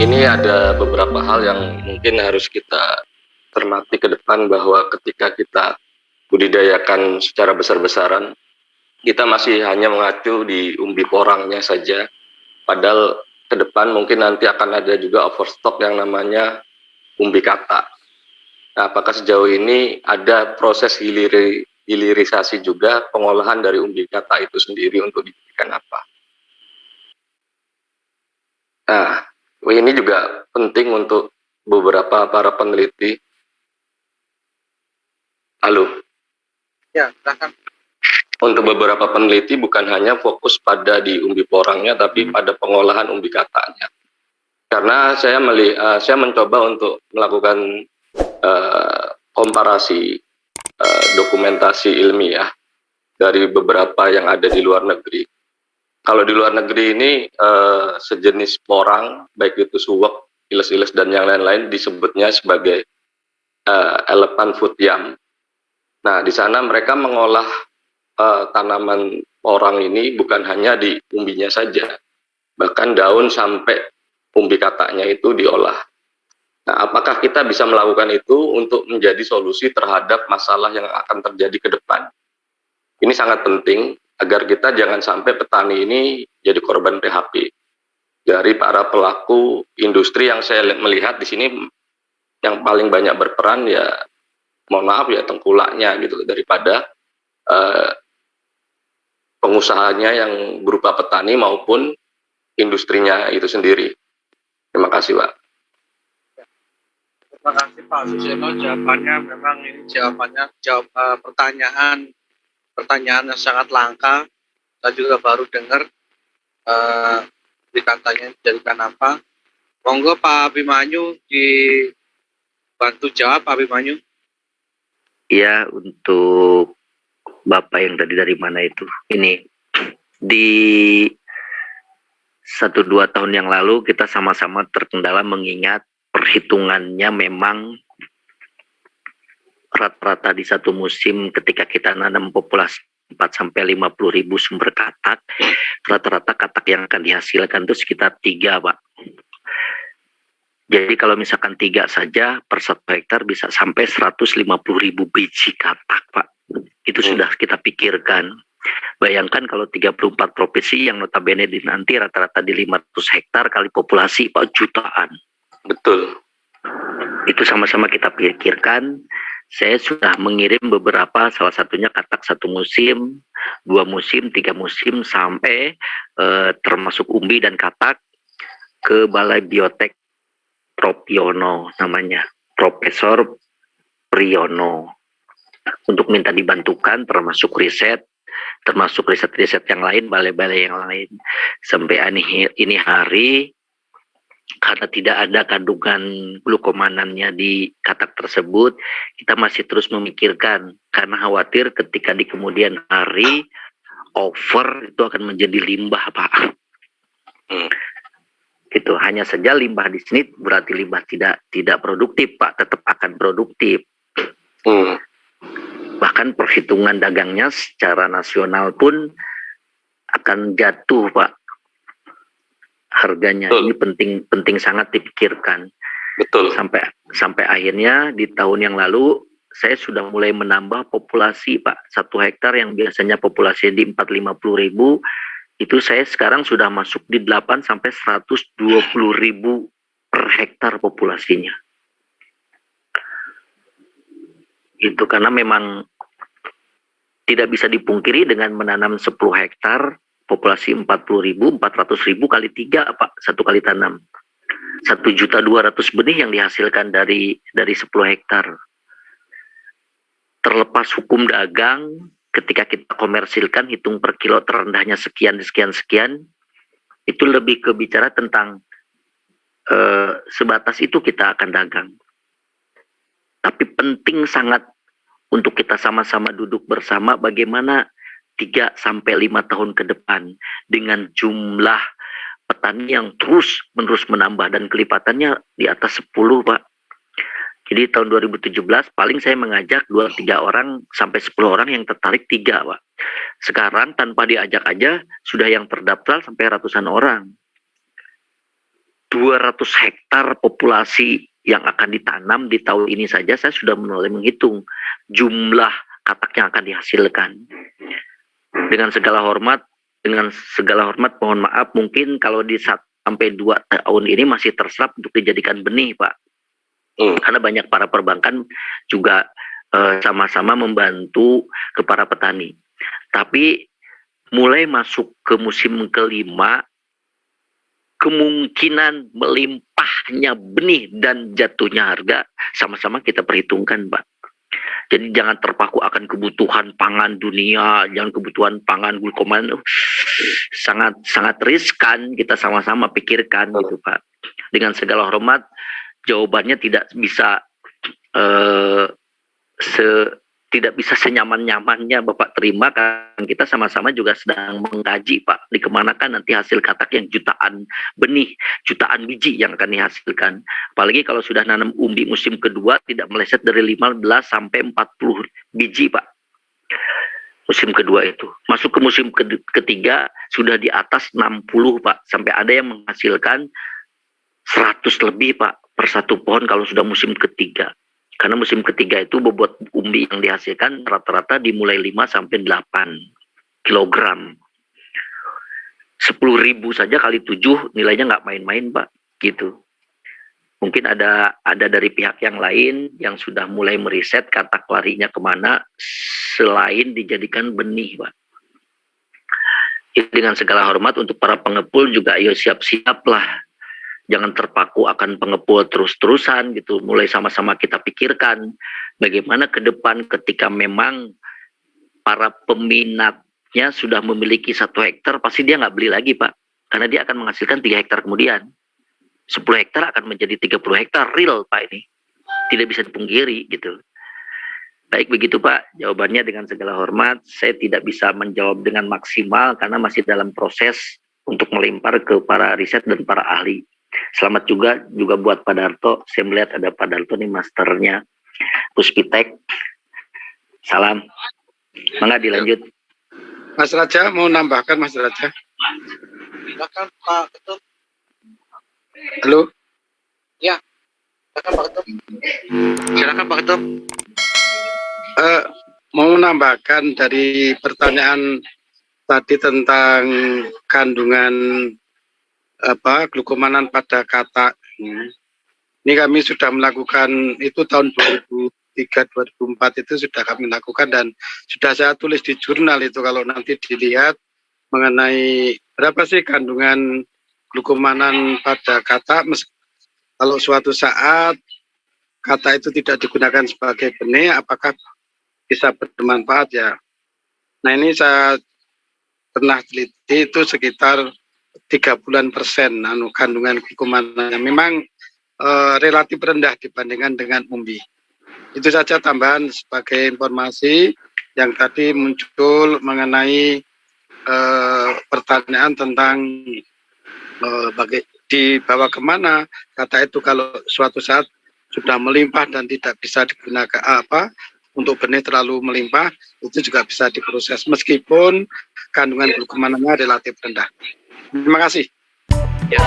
ini ada beberapa hal yang mungkin harus kita cermati ke depan, bahwa ketika kita budidayakan secara besar-besaran, kita masih hanya mengacu di umbi porangnya saja, padahal ke depan mungkin nanti akan ada juga overstock yang namanya umbi kata. Nah, apakah sejauh ini ada proses hilirisasi juga pengolahan dari umbi kata itu sendiri untuk dijadikan apa? Nah, ini juga penting untuk beberapa para peneliti. Halo. Ya, silakan. Untuk beberapa peneliti bukan hanya fokus pada di umbi porangnya, tapi pada pengolahan umbi katanya. Karena saya mencoba untuk melakukan komparasi dokumentasi ilmiah dari beberapa yang ada di luar negeri. Kalau di luar negeri ini sejenis porang, baik itu suwak, iles-iles dan yang lain-lain, disebutnya sebagai elephant foot yam. Nah, di sana mereka mengolah tanaman porang ini bukan hanya di umbinya saja, bahkan daun sampai umbi katanya itu diolah. Nah, apakah kita bisa melakukan itu untuk menjadi solusi terhadap masalah yang akan terjadi ke depan? Ini sangat penting agar kita jangan sampai petani ini jadi korban PHP dari para pelaku industri yang saya melihat di sini yang paling banyak berperan ya, mohon maaf ya, tengkulaknya gitu, daripada pengusahanya yang berupa petani maupun industrinya itu sendiri. Terima kasih, Pak. Terima kasih Pak Suseno, jawabannya memang ini pertanyaan yang sangat langka. Saya juga baru dengar dikatanya dijadikan apa. Monggo Pak Abimanyu dibantu jawab, Pak Abimanyu. Ya, untuk Bapak yang tadi dari mana itu, ini di 1-2 tahun yang lalu kita sama-sama terkendala mengingat perhitungannya memang rata-rata di satu musim ketika kita nanam populasi 4-50 ribu sumber katak, rata-rata katak yang akan dihasilkan itu sekitar 3, Pak. Jadi kalau misalkan 3 saja per 1 hektar bisa sampai 150 ribu biji katak, Pak. Itu sudah kita pikirkan. Bayangkan kalau 34 provinsi yang notabene nanti rata-rata di 500 hektar kali populasi, Pak, jutaan. Betul. Itu sama-sama kita pikirkan. Saya sudah mengirim beberapa, salah satunya katak 1 musim, 2 musim, 3 musim, sampai termasuk umbi dan katak ke Balai Biotek Propiono, namanya Profesor Priyono, untuk minta dibantukan termasuk riset yang lain, balai-balai yang lain. Sampai ini hari, karena tidak ada kandungan glukomanannya di katak tersebut, kita masih terus memikirkan, karena khawatir ketika di kemudian hari over itu akan menjadi limbah, Pak. Gitu. Hanya saja limbah di sini berarti limbah tidak produktif, Pak, tetap akan produktif. Bahkan perhitungan dagangnya secara nasional pun akan jatuh, Pak, harganya. Ini penting sangat dipikirkan. Betul. Sampai akhirnya di tahun yang lalu saya sudah mulai menambah populasi, Pak. 1 hektar yang biasanya populasi di 450 ribu, itu saya sekarang sudah masuk di 8-120 ribu per hektar populasinya. Itu karena memang tidak bisa dipungkiri dengan menanam 10 hektar populasi 40 ribu, 400 ribu kali 3, Pak, 1 kali tanam. 1.200.000 benih yang dihasilkan dari 10 hektar. Terlepas hukum dagang, ketika kita komersilkan, hitung per kilo terendahnya sekian, itu lebih ke bicara tentang sebatas itu kita akan dagang. Tapi penting sangat untuk kita sama-sama duduk bersama bagaimana 3-5 tahun ke depan dengan jumlah petani yang terus-menerus menambah dan kelipatannya di atas 10, Pak. Jadi tahun 2017 paling saya mengajak 2-3 orang sampai 10 orang yang tertarik 3, Pak. Sekarang tanpa diajak aja sudah yang terdaftar sampai ratusan orang. 200 hektar populasi yang akan ditanam di tahun ini saja saya sudah mulai menghitung jumlah katak yang akan dihasilkan. Dengan segala hormat mohon maaf mungkin kalau di 1 sampai 2 tahun ini masih terserap untuk dijadikan benih, Pak. Karena banyak para perbankan juga sama-sama membantu ke para petani. Tapi mulai masuk ke musim kelima, kemungkinan melimpahnya benih dan jatuhnya harga sama-sama kita perhitungkan, Pak. Jadi jangan terpaku akan kebutuhan pangan dunia, jangan kebutuhan pangan glukoman, sangat riskan, kita sama-sama pikirkan gitu, Pak. Dengan segala hormat, jawabannya tidak bisa tidak bisa senyaman-nyamannya Bapak terima, kan kita sama-sama juga sedang mengkaji, Pak, dikemanakan nanti hasil katak yang jutaan benih, jutaan biji yang akan dihasilkan. Apalagi kalau sudah nanam umbi musim kedua tidak meleset dari 15 sampai 40 biji, Pak. Musim kedua itu. Masuk ke musim ketiga sudah di atas 60, Pak. Sampai ada yang menghasilkan 100 lebih, Pak, per satu pohon kalau sudah musim ketiga. Karena musim ketiga itu bobot umbi yang dihasilkan rata-rata dimulai 5 sampai 8 kilogram. 10.000 saja kali 7 nilainya nggak main-main, Pak. Gitu. Mungkin ada dari pihak yang lain yang sudah mulai meriset katak larinya kemana selain dijadikan benih, Pak. Dengan segala hormat untuk para pengepul juga ayo siap-siap lah. Jangan terpaku akan pengepul terus-terusan gitu. Mulai sama-sama kita pikirkan bagaimana ke depan ketika memang para peminatnya sudah memiliki 1 hektar, pasti dia nggak beli lagi, Pak. Karena dia akan menghasilkan 3 hektar kemudian. 10 hektar akan menjadi 30 hektar real, Pak, ini. Tidak bisa dipungkiri gitu. Baik begitu, Pak. Jawabannya dengan segala hormat, saya tidak bisa menjawab dengan maksimal karena masih dalam proses untuk melempar ke para riset dan para ahli. Selamat juga buat Pak Darto. Saya melihat ada Pak Darto nih masternya Puspitek. Salam. Mangga dilanjut. Mas Raja mau nambahkan, Mas Raja? Silakan Pak Ketum. Halo? Ya, silakan Pak Ketum. Silakan Pak Ketum. Mau menambahkan dari pertanyaan tadi tentang kandungan glukomanan pada katak. Ini kami sudah melakukan itu tahun 2003-2004 itu sudah kami lakukan dan sudah saya tulis di jurnal itu. Kalau nanti dilihat mengenai berapa sih kandungan glukomanan pada katak, kalau suatu saat katak itu tidak digunakan sebagai benih, apakah bisa bermanfaat ya? Nah ini saya pernah teliti itu sekitar 30% kandungan glukomananya memang relatif rendah dibandingkan dengan umbi. Itu saja tambahan sebagai informasi yang tadi muncul mengenai pertanyaan tentang dibawa kemana kata itu kalau suatu saat sudah melimpah dan tidak bisa digunakan untuk benih terlalu melimpah, itu juga bisa diproses meskipun kandungan glukomananya relatif rendah. Terima kasih. Ya.